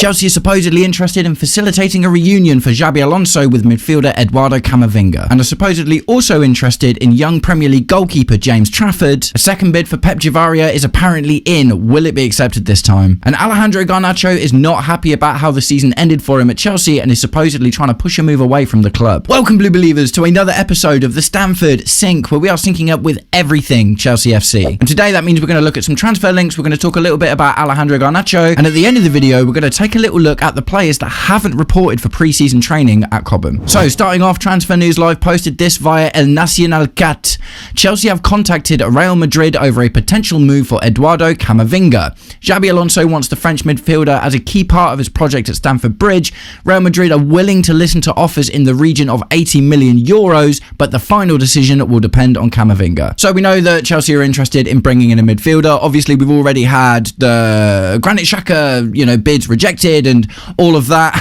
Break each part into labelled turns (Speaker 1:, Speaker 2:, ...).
Speaker 1: Chelsea is supposedly interested in facilitating a reunion for Xabi Alonso with midfielder Eduardo Camavinga, and are supposedly also interested in young Premier League goalkeeper James Trafford. A second bid for Pep Chavarria is apparently in. Will it be accepted this time? And Alejandro Garnacho is not happy about how the season ended for him at Chelsea and is supposedly trying to push a move away from the club. Welcome, Blue Believers, to another episode of the Stamford Sync, where we are syncing up with everything Chelsea FC. And today that means we're going to look at some transfer links, we're going to talk a little bit about Alejandro Garnacho, and at the end of the video we're going to take a little look at the players that haven't reported for pre-season training at Cobham. So starting off, Transfer News Live posted this via El Nacional Cat. Chelsea have contacted Real Madrid over a potential move for Eduardo Camavinga. Xabi Alonso wants the French midfielder as a key part of his project at Stamford Bridge. Real Madrid are willing to listen to offers in the region of 80 million euros, but the final decision will depend on Camavinga. So we know that Chelsea are interested in bringing in a midfielder. Obviously, we've already had the Granit Xhaka, bids rejected and all of that.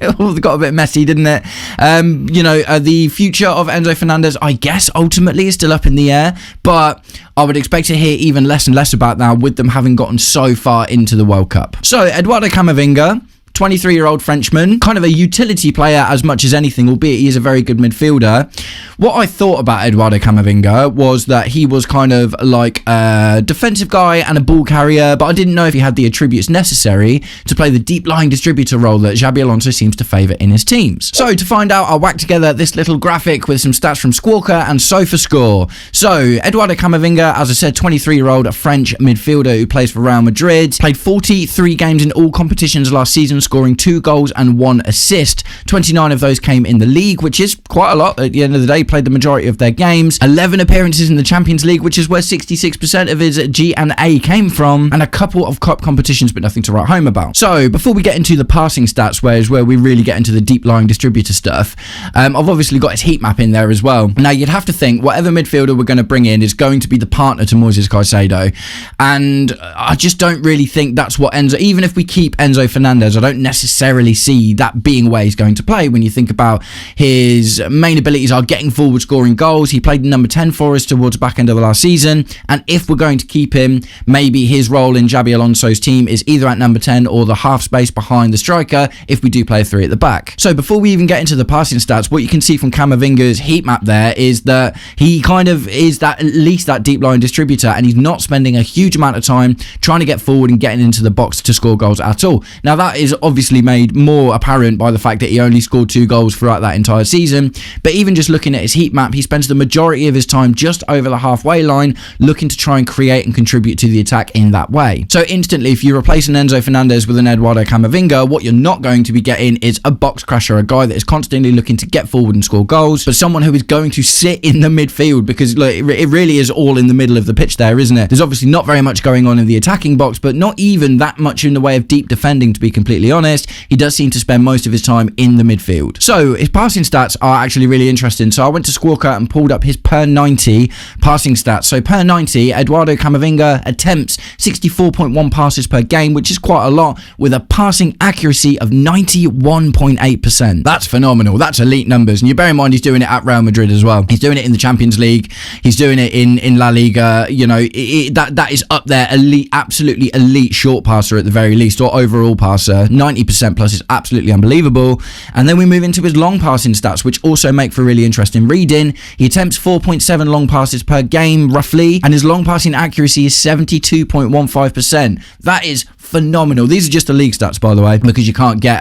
Speaker 1: It all got a bit messy, didn't it? The future of Enzo Fernandez, I guess, ultimately is still up in the air, but I would expect to hear even less and less about now with them having gotten so far into the World Cup. So, Eduardo Camavinga, 23-year-old Frenchman, kind of a utility player as much as anything, albeit he is a very good midfielder. What I thought about Eduardo Camavinga was that he was kind of like a defensive guy and a ball carrier, but I didn't know if he had the attributes necessary to play the deep-lying distributor role that Xabi Alonso seems to favour in his teams. So to find out, I whacked together this little graphic with some stats from Squawker and SofaScore. So Eduardo Camavinga, as I said, 23-year-old French midfielder who plays for Real Madrid, played 43 games in all competitions last season, scoring 2 goals and 1 assist. 29 of those came in the league, which is quite a lot. At the end of the day, played the majority of their games. 11 appearances in the Champions League, which is where 66% of his G&A came from, and a couple of cup competitions, but nothing to write home about. So before we get into the passing stats, where we really get into the deep lying distributor stuff, I've obviously got his heat map in there as well. Now you'd have to think whatever midfielder we're going to bring in is going to be the partner to Moises Caicedo, and I just don't really think that's what Enzo, even if we keep Enzo Fernandez, I don't necessarily see that being where he's going to play. When you think about his main abilities are getting forward, scoring goals. He played number 10 for us towards the back end of the last season, and if we're going to keep him, maybe his role in Xabi Alonso's team is either at number 10 or the half space behind the striker if we do play a 3 at the back. So before we even get into the passing stats, what you can see from Camavinga's heat map there is that he kind of is that, at least that deep line distributor, and he's not spending a huge amount of time trying to get forward and getting into the box to score goals at all. Now that is obviously made more apparent by the fact that he only scored 2 goals throughout that entire season, but even just looking at his heat map, he spends the majority of his time just over the halfway line looking to try and create and contribute to the attack in that way. So instantly, if you replace an Enzo Fernandez with an Eduardo Camavinga, what you're not going to be getting is a box crasher, a guy that is constantly looking to get forward and score goals, but someone who is going to sit in the midfield, because look, it really is all in the middle of the pitch there, isn't it? There's obviously not very much going on in the attacking box, but not even that much in the way of deep defending, to be completely honest. He does seem to spend most of his time in the midfield. So his passing stats are actually really interesting. So I went to Squawker and pulled up his per 90 passing stats. So per 90, Eduardo Camavinga attempts 64.1 passes per game, which is quite a lot, with a passing accuracy of 91.8%. That's phenomenal. That's elite numbers. And you bear in mind he's doing it at Real Madrid as well. He's doing it in the Champions League. He's doing it in La Liga. You know, that is up there. Elite, absolutely elite short passer at the very least, or overall passer. 90% plus is absolutely unbelievable. And then we move into his long passing stats, which also make for really interesting reading. He attempts 4.7 long passes per game, roughly, and his long passing accuracy is 72.15%. That is phenomenal. These are just the league stats, by the way, because you can't get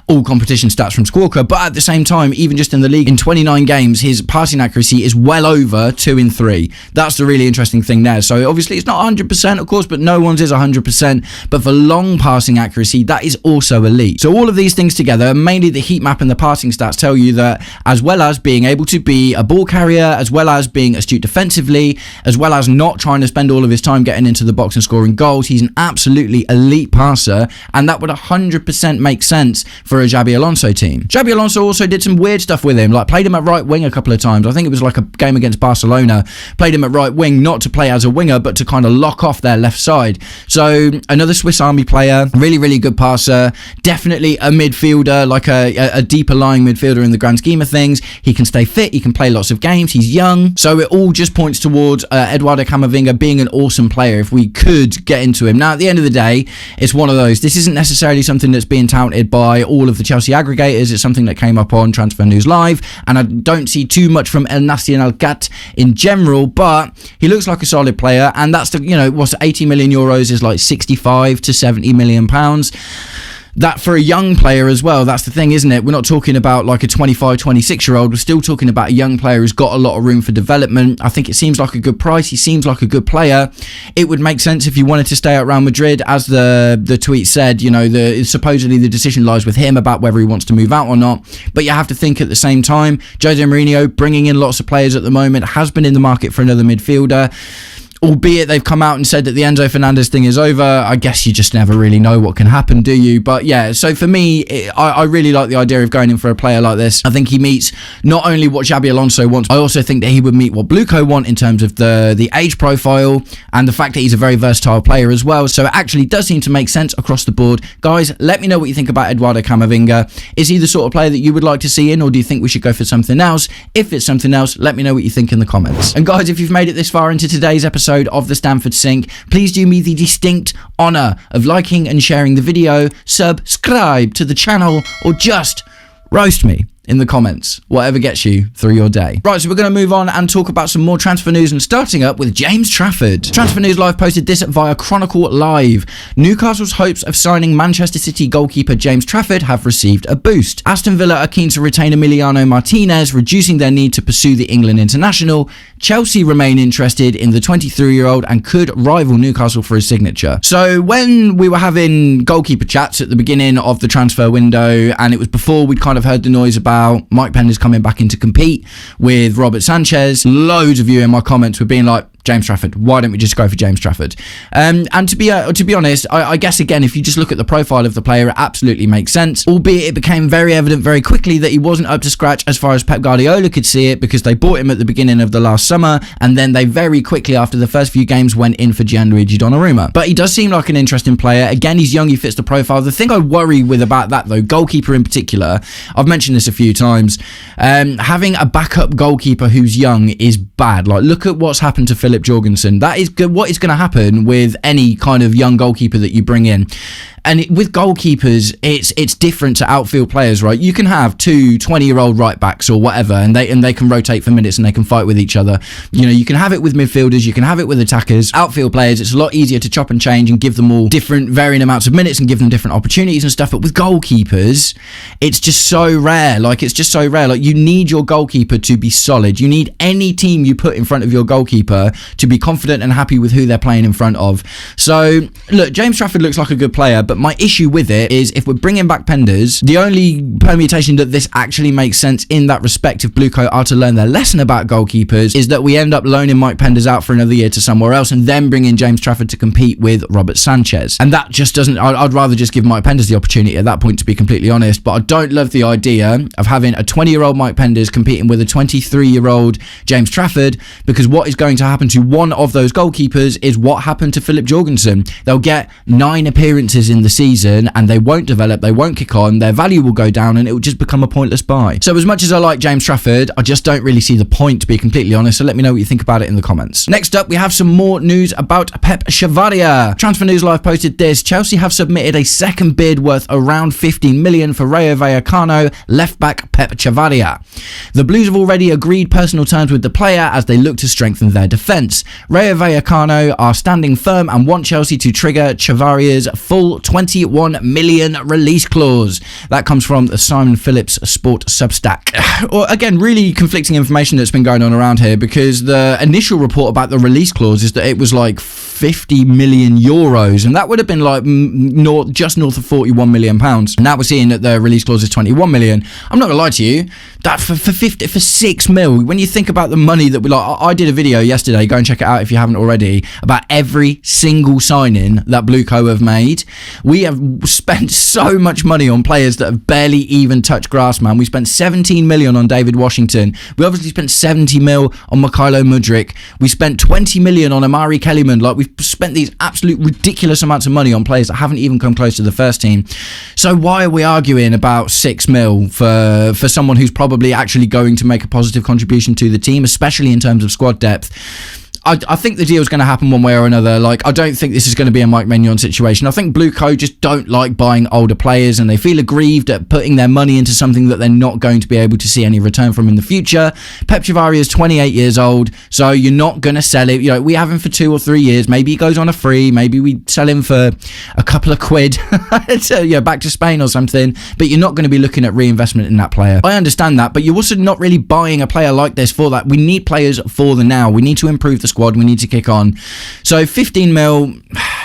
Speaker 1: all competition stats from Squawker, but at the same time, even just in the league, in 29 games, his passing accuracy is well over 2 in 3. That's the really interesting thing there. So obviously it's not 100%, of course, but no one's is 100%, but for long passing accuracy, that is also elite. So all of these things together, mainly the heat map and the passing stats, tell you that as well as being able to be a ball carrier, as well as being astute defensively, as well as not trying to spend all of his time getting into the box and scoring goals, he's an absolutely elite passer, and that would 100% make sense for a Xabi Alonso team. Xabi Alonso also did some weird stuff with him, like played him at right wing a couple of times. I think it was like a game against Barcelona, played him at right wing, not to play as a winger, but to kind of lock off their left side. So another Swiss Army player, really good passer, definitely a midfielder, like a deeper lying midfielder in the grand scheme of things. He can stay fit, he can play lots of games, he's young. So it all just points towards Eduardo Camavinga being an awesome player if we could get into him. Now, at the end of the day, it's one of those. This isn't necessarily something that's being touted by all of the Chelsea aggregators. It's something that came up on Transfer News Live, and I don't see too much from El Nacional Cat in general, but he looks like a solid player, and that's the, you know, what's 80 million euros is like 65 to 70 million pounds. That for a young player as well, that's the thing, isn't it? We're not talking about like a 25, 26-year-old. We're still talking about a young player who's got a lot of room for development. I think it seems like a good price. He seems like a good player. It would make sense if you wanted to stay at Real Madrid. As the tweet said, you know, supposedly the decision lies with him about whether he wants to move out or not. But you have to think at the same time, Jose Mourinho bringing in lots of players at the moment, has been in the market for another midfielder. Albeit they've come out and said that the Enzo Fernandez thing is over. I guess you just never really know what can happen, do you? But yeah, so for me, I really like the idea of going in for a player like this. I think he meets not only what Xabi Alonso wants, I also think that he would meet what Bluco want in terms of the age profile and the fact that he's a very versatile player as well. So it actually does seem to make sense across the board. Guys, let me know what you think about Eduardo Camavinga. Is he the sort of player that you would like to see in, or do you think we should go for something else? If it's something else, let me know what you think in the comments. And guys, if you've made it this far into today's episode of the Stamford Sync, please do me the distinct honour of liking and sharing the video, subscribe to the channel, or just roast me in the comments, whatever gets you through your day. Right, so we're going to move on and talk about some more transfer news, and starting up with James Trafford. Transfer News Live posted this via Chronicle Live. Newcastle's hopes of signing Manchester City goalkeeper James Trafford have received a boost. Aston Villa are keen to retain Emiliano Martinez, reducing their need to pursue the England international. Chelsea remain interested in the 23-year-old and could rival Newcastle for his signature. So when we were having goalkeeper chats at the beginning of the transfer window, and it was before we'd kind of heard the noise about Mike Pender's coming back in to compete with Robert Sanchez, loads of you in my comments were being like, James Trafford, why don't we just go for James Trafford? And to be honest, I guess again, if you just look at the profile of the player, it absolutely makes sense, albeit it became very evident very quickly that he wasn't up to scratch as far as Pep Guardiola could see it, because they bought him at the beginning of the last summer, and then they very quickly after the first few games went in for Gianluigi Donnarumma. But he does seem like an interesting player. Again, he's young, he fits the profile. The thing I worry with about that though, goalkeeper in particular, I've mentioned this a few times, having a backup goalkeeper who's young is bad. Like, look at what's happened to Philip Jorgensen. That is what is going to happen with any kind of young goalkeeper that you bring in. And with goalkeepers, it's different to outfield players, right? You can have two 20-year-old right backs or whatever, and they can rotate for minutes and they can fight with each other. You know, you can have it with midfielders, you can have it with attackers. Outfield players, it's a lot easier to chop and change and give them all different varying amounts of minutes and give them different opportunities and stuff. But with goalkeepers, it's just so rare. Like, it's just so rare. Like, you need your goalkeeper to be solid. You need any team you put in front of your goalkeeper to be confident and happy with who they're playing in front of. So, look, James Trafford looks like a good player, but my issue with it is if we're bringing back Penders, the only permutation that this actually makes sense in that respect, if Bluco are to learn their lesson about goalkeepers, is that we end up loaning Mike Penders out for another year to somewhere else and then bring in James Trafford to compete with Robert Sanchez. And that just doesn't, I'd rather just give Mike Penders the opportunity at that point, to be completely honest. But I don't love the idea of having a 20-year-old Mike Penders competing with a 23-year-old James Trafford, because what is going to happen to one of those goalkeepers is what happened to Philip Jorgensen. They'll get 9 appearances in the season and they won't develop, they won't kick on, their value will go down, and it will just become a pointless buy. So as much as I like James Trafford, I just don't really see the point, to be completely honest. So let me know what you think about it in the comments. Next up, we have some more news about Pep Chavarria. Transfer News Live posted this: Chelsea have submitted a second bid worth around 15 million for Rayo Vallecano left back Pep Chavarria. The Blues have already agreed personal terms with the player as they look to strengthen their defence. Rayo Vallecano are standing firm and want Chelsea to trigger Chavarria's full 21 million release clause. That comes from the Simon Phillips Sport Substack. Well, again, really conflicting information that's been going on around here, because the initial report about the release clause is that it was like 50 million euros, and that would have been like just north of 41 million pounds. Now we're seeing that the release clause is 21 million. I'm not gonna lie to you, that for 6 mil, when you think about the money that we like, I did a video yesterday, go and check it out if you haven't already, about every single signing that Bluco have made. We have spent so much money on players that have barely even touched grass, man. We spent 17 million on David Washington. We obviously spent 70 mil on Mykhailo Mudryk. We spent 20 million on Amari Kellyman. Like, we've spent these absolute ridiculous amounts of money on players that haven't even come close to the first team. So why are we arguing about 6 mil for someone who's probably actually going to make a positive contribution to the team, especially in terms of squad depth? I think the deal's going to happen one way or another. Like, I don't think this is going to be a Mike Maignan situation. I think Blue Co just don't like buying older players, and they feel aggrieved at putting their money into something that they're not going to be able to see any return from in the future. Pep Chavarria is 28 years old, so you're not going to sell it. You know, we have him for 2 or 3 years. Maybe he goes on a free. Maybe we sell him for a couple of quid, so, back to Spain or something. But you're not going to be looking at reinvestment in that player. I understand that, but you're also not really buying a player like this for that. We need players for the now. We need to improve the squad. We need to kick on. So 15 mil,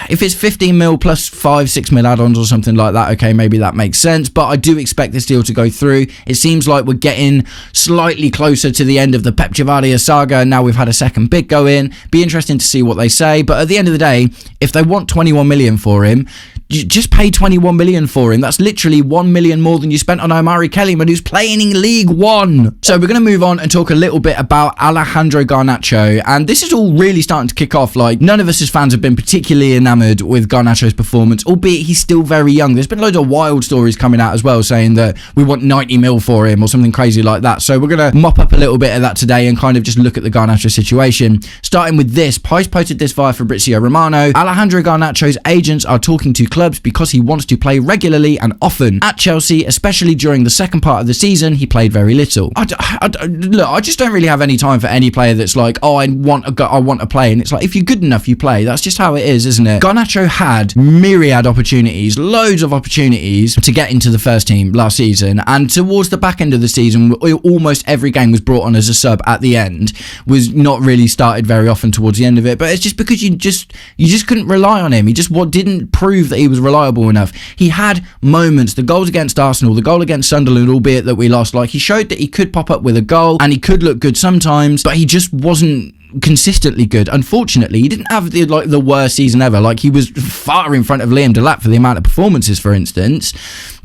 Speaker 1: if it's 15 mil plus 5-6 mil add-ons or something like that, okay, maybe that makes sense. But I do expect this deal to go through. It seems like we're getting slightly closer to the end of the Pep Chavarria saga. Now we've had a second bid go in. Be interesting to see what they say. But at the end of the day, if they want 21 million for him, just pay 21 million for him. That's literally 1 million more than you spent on Omari Kellyman, who's playing in League One. So we're going to move on and talk a little bit about Alejandro Garnacho. And this is all really starting to kick off. Like, none of us as fans have been particularly enamoured with Garnacho's performance, albeit he's still very young. There's been loads of wild stories coming out as well, saying that we want 90 mil for him or something crazy like that. So we're going to mop up a little bit of that today and kind of just look at the Garnacho situation. Starting with this, Pice posted this via Fabrizio Romano. Alejandro Garnacho's agents are talking to clubs because he wants to play regularly and often. At Chelsea, especially during the second part of the season, he played very little. Look, I just don't really have any time for any player that's like, oh, I want to play. And it's like, if you're good enough, you play. That's just how it is, isn't it? Garnacho had myriad opportunities, loads of opportunities to get into the first team last season. And towards the back end of the season, almost every game was brought on as a sub at the end. Was not really started very often towards the end of it. But it's just because you just couldn't rely on him. He just didn't prove that he was reliable enough. He had moments, the goals against Arsenal, the goal against Sunderland, albeit that we lost, like, he showed that he could pop up with a goal and he could look good sometimes, but he just wasn't consistently good. Unfortunately, he didn't have the worst season ever. Like, he was far in front of Liam Delap for the amount of performances, for instance.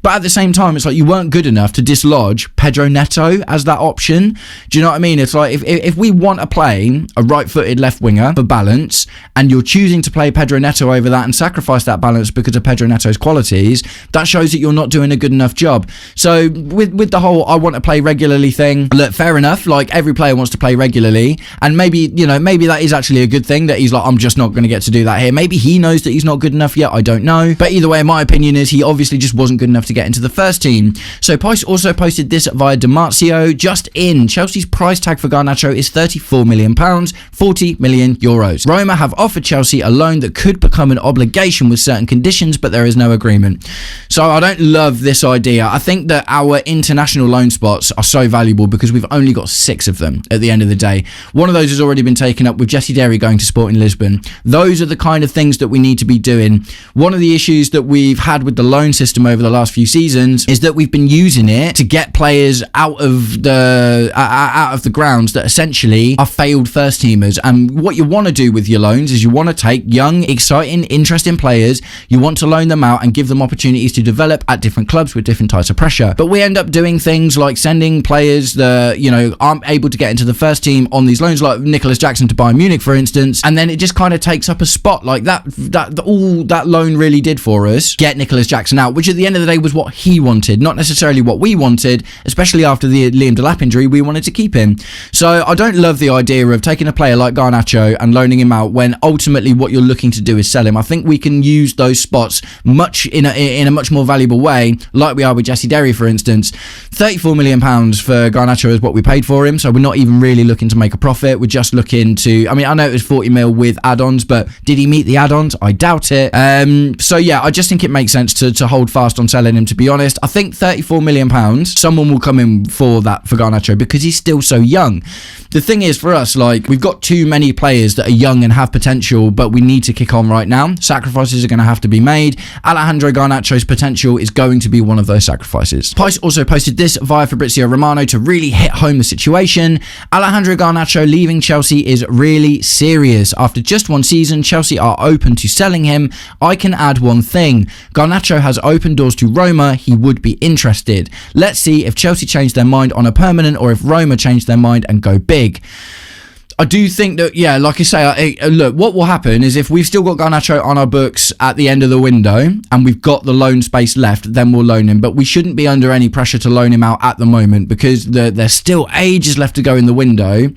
Speaker 1: But at the same time, it's like you weren't good enough to dislodge Pedro Neto as that option. Do you know what I mean? It's like if we want to play a right-footed left winger for balance, and you're choosing to play Pedro Neto over that and sacrifice that balance because of Pedro Neto's qualities, that shows that you're not doing a good enough job. So with the whole I want to play regularly thing, look, fair enough. Like, every player wants to play regularly, and maybe that is actually a good thing that he's like, I'm just not going to get to do that here. Maybe he knows that he's not good enough yet. I don't know. But either way, my opinion is he obviously just wasn't good enough to get into the first team. So Pice also posted this via Demarcio. Just in, Chelsea's price tag for Garnacho is £34 million, 40 million euros. Roma have offered Chelsea a loan that could become an obligation with certain conditions, but there is no agreement. So I don't love this idea. I think that our international loan spots are so valuable because we've only got 6 of them at the end of the day. One of those has already been taken up with Jesse Derry going to Sporting Lisbon. Those are the kind of things that we need to be doing. One of the issues that we've had with the loan system over the last few seasons is that we've been using it to get players out of the grounds that essentially are failed first teamers. And what you want to do with your loans is you want to take young, exciting, interesting players, you want to loan them out and give them opportunities to develop at different clubs with different types of pressure. But we end up doing things like sending players that aren't able to get into the first team on these loans, like Nicholas Jackson to Bayern Munich, for instance, and then it just kind of takes up a spot. Like that all that loan really did for us, get Nicholas Jackson out, which at the end of the day was what he wanted, not necessarily what we wanted, especially after the Liam Delap injury. We wanted to keep him. So I don't love the idea of taking a player like Garnacho and loaning him out when ultimately what you're looking to do is sell him. I think we can use those spots in a much more valuable way, like we are with Jesse Derry, for instance. £34 million for Garnacho is what we paid for him, so we're not even really looking to make a profit. We're just looking to, I know it was 40 mil with add-ons, but did he meet the add-ons? I doubt it. So yeah, I just think it makes sense to hold fast on selling him, to be honest. I think £34 million, someone will come in for that for Garnacho because he's still so young. The thing is, for us, like, we've got too many players that are young and have potential, but we need to kick on right now. Sacrifices are going to have to be made. Alejandro Garnacho's potential is going to be one of those sacrifices. Pice also posted this via Fabrizio Romano to really hit home the situation. Alejandro Garnacho leaving Chelsea is really serious. After just one season, Chelsea are open to selling him. I can add one thing. Garnacho has opened doors to Roma. He would be interested. Let's see if Chelsea change their mind on a permanent or if Roma change their mind and go big. I do think that, yeah, like I say, look, what will happen is if we've still got Garnacho on our books at the end of the window and we've got the loan space left, then we'll loan him. But we shouldn't be under any pressure to loan him out at the moment because there's still ages left to go in the window.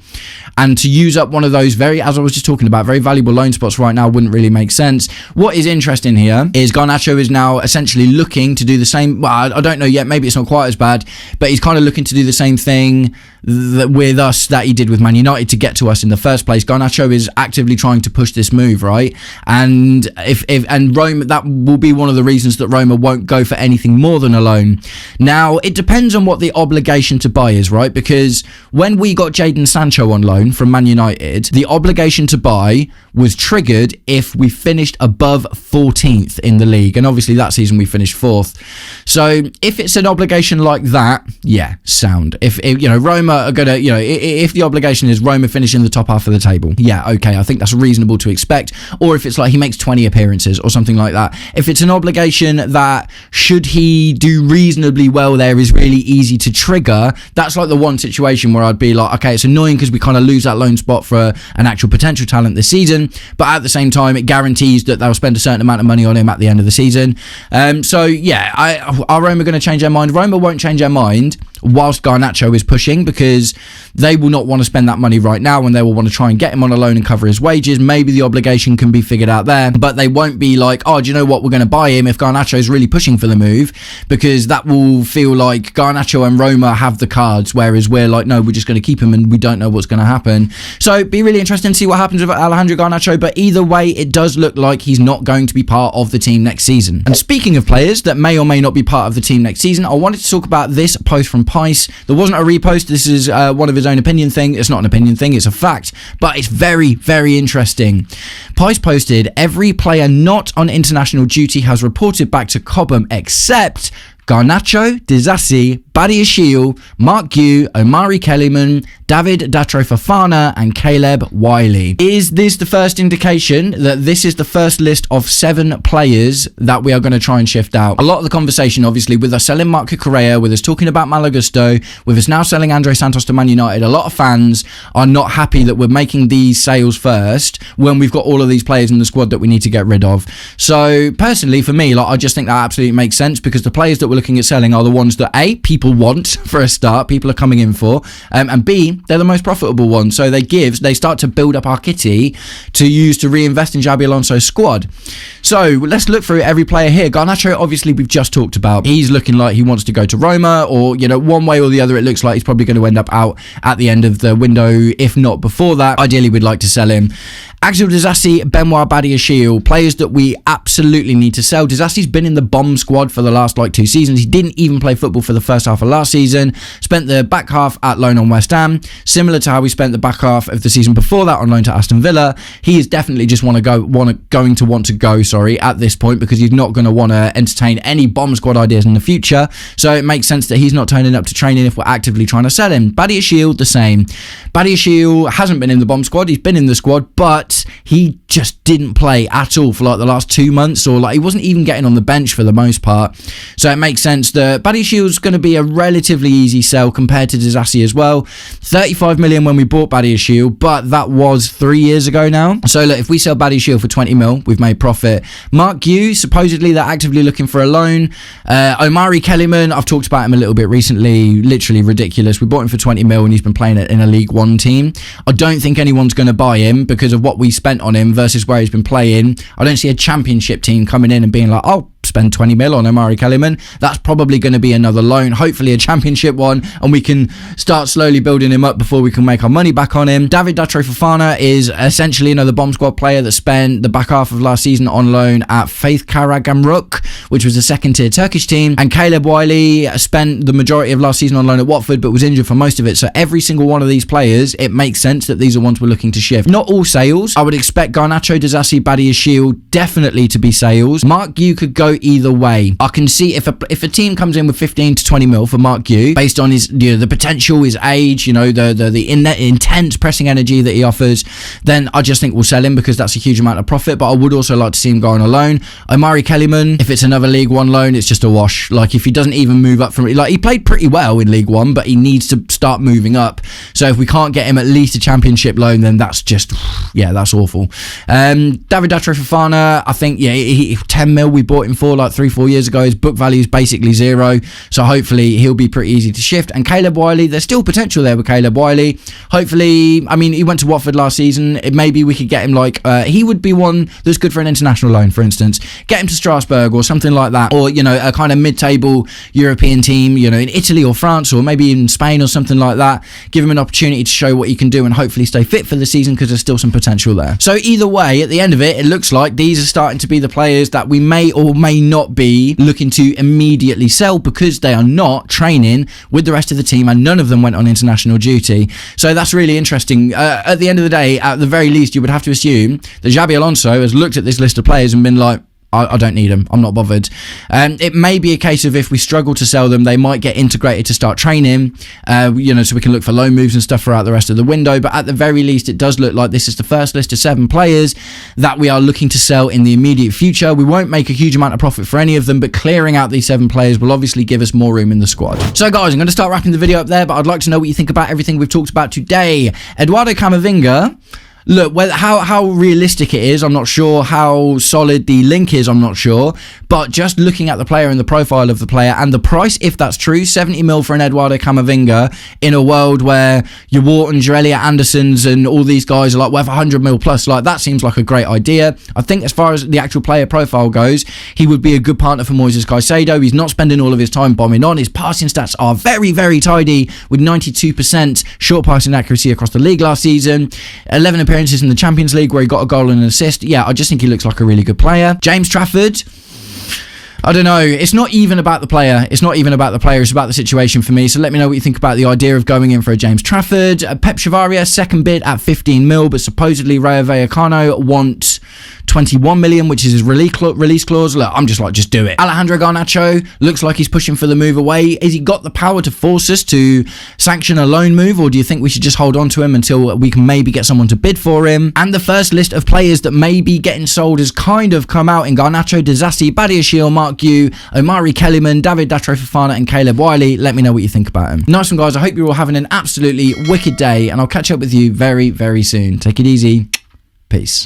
Speaker 1: And to use up one of those as I was just talking about, very valuable loan spots right now wouldn't really make sense. What is interesting here is Garnacho is now essentially looking to do the same. Well, I don't know yet. Maybe it's not quite as bad, but he's kind of looking to do the same thing with us that he did with Man United to get to us in the first place. Garnacho is actively trying to push this move, right? And and Roma, that will be one of the reasons that Roma won't go for anything more than a loan. Now, it depends on what the obligation to buy is, right? Because when we got Jadon Sancho on loan from Man United, the obligation to buy was triggered if we finished above 14th in the league. And obviously that season we finished 4th. So if it's an obligation like that, yeah, sound. If Roma are going to, if the obligation is Roma finishing the top half of the table, yeah, okay, I think that's reasonable to expect. Or if it's like he makes 20 appearances or something like that. If it's an obligation that should he do reasonably well there is really easy to trigger, that's like the one situation where I'd be like, okay, it's annoying because we kind of lose that loan spot for an actual potential talent this season, but at the same time it guarantees that they'll spend a certain amount of money on him at the end of the season. So yeah, are Roma going to change their mind? Roma won't change their mind whilst Garnacho is pushing, because they will not want to spend that money right now and they will want to try and get him on a loan and cover his wages. Maybe the obligation can be figured out there, but they won't be like, oh, do you know what, we're going to buy him if Garnacho is really pushing for the move, because that will feel like Garnacho and Roma have the cards, whereas we're like, no, we're just going to keep him and we don't know what's going to happen. So it'd be really interesting to see what happens with Alejandro Garnacho, but either way, it does look like he's not going to be part of the team next season. And speaking of players that may or may not be part of the team next season, I wanted to talk about this post from Pice. There wasn't a repost. This is one of his own opinion thing. It's not an opinion thing, it's a fact, but it's very, very interesting. Pice posted, every player not on international duty has reported back to Cobham except Garnacho, Disasi, Badiashile, Mark Gue, Omari Kellyman, David Datro Fofana and Caleb Wiley. Is this the first indication that this is the first list of 7 players that we are going to try and shift out? A lot of the conversation, obviously, with us selling Marco Correa, with us talking about Malo Gusto, with us now selling Andre Santos to Man United, a lot of fans are not happy that we're making these sales first when we've got all of these players in the squad that we need to get rid of. So personally, for me, I just think that absolutely makes sense, because the players that we're looking at selling are the ones that A, people want for a start, people are coming in for, and B, they're the most profitable ones. So they start to build up our kitty to use to reinvest in Xabi Alonso's squad. So let's look through every player here. Garnacho, obviously, we've just talked about. He's looking like he wants to go to Roma, or one way or the other, it looks like he's probably going to end up out at the end of the window, if not before that. Ideally, we'd like to sell him. Axel Disasi, Benoit Badiashile, players that we absolutely need to sell. Disasi's been in the bomb squad for the last 2 seasons. He didn't even play football for the first half of last season. Spent the back half at loan on West Ham, similar to how we spent the back half of the season before that on loan to Aston Villa. He is definitely just going to want to go at this point, because he's not going to want to entertain any bomb squad ideas in the future. So it makes sense that he's not turning up to training if we're actively trying to sell him. Badiashile, the same. Badiashile hasn't been in the bomb squad. He's been in the squad, but he just didn't play at all for the last 2 months, or he wasn't even getting on the bench for the most part. So it makes sense that Badiashile's going to be a relatively easy sell compared to Disasi as well. 35 million when we bought Badiashile, but that was 3 years ago now. So look, if we sell Badiashile for 20 mil, we've made profit. Mark Gue, supposedly they're actively looking for a loan. Omari Kellyman, I've talked about him a little bit recently, literally ridiculous. We bought him for 20 mil and he's been playing it in a League One team. I don't think anyone's going to buy him because of what we spent on him versus where he's been playing. I don't see a championship team coming in and being like, oh, spend 20 mil on Omari Kellyman. That's probably going to be another loan, hopefully a championship one, and we can start slowly building him up before we can make our money back on him. David Datro Fofana is essentially another bomb squad player that spent the back half of last season on loan at Faith Karagamruk, which was a second tier Turkish team, and Caleb Wiley spent the majority of last season on loan at Watford but was injured for most of it. So every single one of these players, it makes sense that these are ones we're looking to shift. Not all sales. I would expect Garnacho, Disasi, Badiashile definitely to be sales. Mark Gue could go go either way. I can see if a team comes in with 15 to 20 mil for Mark Yu, based on his, the potential, his age, the intense pressing energy that he offers, then I just think we'll sell him because that's a huge amount of profit. But I would also like to see him go on a loan. Omari Kellyman, if it's another League One loan, it's just a wash. Like, if he doesn't even move up from, like, he played pretty well in League One, but he needs to start moving up. So if we can't get him at least a Championship loan, then that's just, yeah, that's awful. David Fofana, I think, yeah, 10 mil we bought him for like 3-4 years ago. His book value is basically zero, so hopefully he'll be pretty easy to shift. And Caleb Wiley, there's still potential there with Caleb Wiley. Hopefully, I mean, he went to Watford last season. Maybe we could get him, like, he would be one that's good for an international loan, for instance. Get him to Strasbourg or something like that, or, you know, a kind of mid-table European team, you know, in Italy or France or maybe in Spain or something like that. Give him an opportunity to show what he can do and hopefully stay fit for the season, because there's still some potential there. So either way, at the end of it, it looks like these are starting to be the players that we may or may not be looking to immediately sell, because they are not training with the rest of the team and none of them went on international duty. So that's really interesting. At the end of the day, at the very least, you would have to assume that Xabi Alonso has looked at this list of players and been like, I don't need them. I'm not bothered. It may be a case of if we struggle to sell them, they might get integrated to start training, so we can look for loan moves and stuff throughout the rest of the window. But at the very least, it does look like this is the first list of 7 players that we are looking to sell in the immediate future. We won't make a huge amount of profit for any of them, but clearing out these 7 players will obviously give us more room in the squad. So guys, I'm going to start wrapping the video up there, but I'd like to know what you think about everything we've talked about today. Eduardo Camavinga, look, how realistic it is, I'm not sure. How solid the link is, I'm not sure. But just looking at the player and the profile of the player and the price, if that's true, 70 mil for an Eduardo Camavinga in a world where your Whartons, your Elliot Andersons and all these guys are like worth 100 mil plus, like, that seems like a great idea. I think as far as the actual player profile goes, he would be a good partner for Moises Caicedo. He's not spending all of his time bombing on. His passing stats are very, very tidy, with 92% short passing accuracy across the league last season, 11 appearances in the Champions League where he got a goal and an assist. Yeah, I just think he looks like a really good player. James Trafford, I don't know. It's not even about the player. It's not even about the player. It's about the situation for me. So let me know what you think about the idea of going in for a James Trafford. Pep Chavarria, second bid at 15 mil, but supposedly Rayo Vallecano want 21 million, which is his release clause. Look, I'm just like, just do it. Alejandro Garnacho looks like he's pushing for the move away. Has he got the power to force us to sanction a loan move, or do you think we should just hold on to him until we can maybe get someone to bid for him? And the first list of players that may be getting sold has kind of come out in Garnacho, Disasi, Badiashile, Mark Yu, Omari Kellyman, David Fofana and Caleb Wiley. Let me know what you think about him. Nice one, guys. I hope you're all having an absolutely wicked day, and I'll catch up with you very, very soon. Take it easy. Peace.